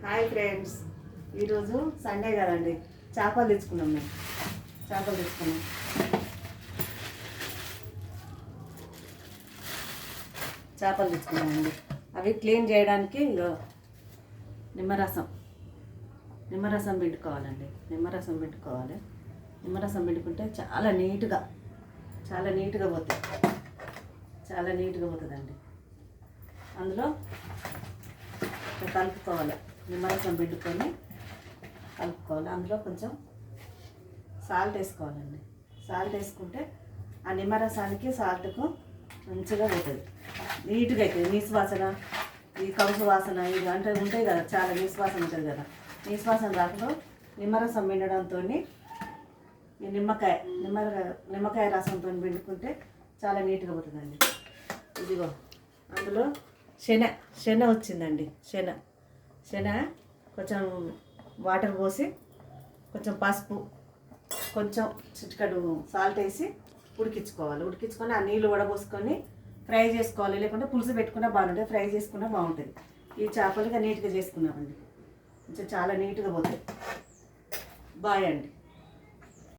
Hi friends, ఈరోజు Sunday కదండి. చేపలు తెచ్చుకున్నాం. చేపలు తెచ్చుకున్నామండి. అవి క్లీన్ చేయడానికి నిమ్మరసం పిండుకోవాలండి. నిమ్మరసం పిండుకుంటే చాలా నీట్గా పోతుందండి. అందులో కలుపుకోవాలి. నిమ్మరసం పిండుకొని కలుపుకోవాలి. అందులో కొంచెం సాల్ట్ వేసుకోవాలండి. సాల్ట్ వేసుకుంటే ఆ నిమ్మరసానికి సాల్ట్కు మంచిగా పోతుంది, నీట్గా అవుతుంది. నీసు వాసన, ఈ కౌసు వాసన ఇది అంటే ఉంటాయి కదా, చాలా నీసు వాసన ఉంటుంది కదా. నీసు వాసన రాకుండా నిమ్మరసం పిండడంతో ఈ నిమ్మకాయ రసంతో పిండుకుంటే చాలా నీట్గా పోతుందండి. ఇదిగో అందులో శనగ వచ్చిందండి. శనగ కొంచెం వాటర్ పోసి, కొంచెం పసుపు, కొంచెం చిటికెడు సాల్ట్ వేసి ఉడికించుకొని ఆ నీళ్ళు వడపోసుకొని ఫ్రై చేసుకోవాలి. లేకుంటే పులుసు పెట్టుకున్నా బాగుంటుంది, ఫ్రై చేసుకున్నా బాగుంటుంది. ఈ చేపలుగా నీట్గా చేసుకున్నామండి. కొంచెం చాలా నీట్గా పోతాయి. బాయ్ అండి.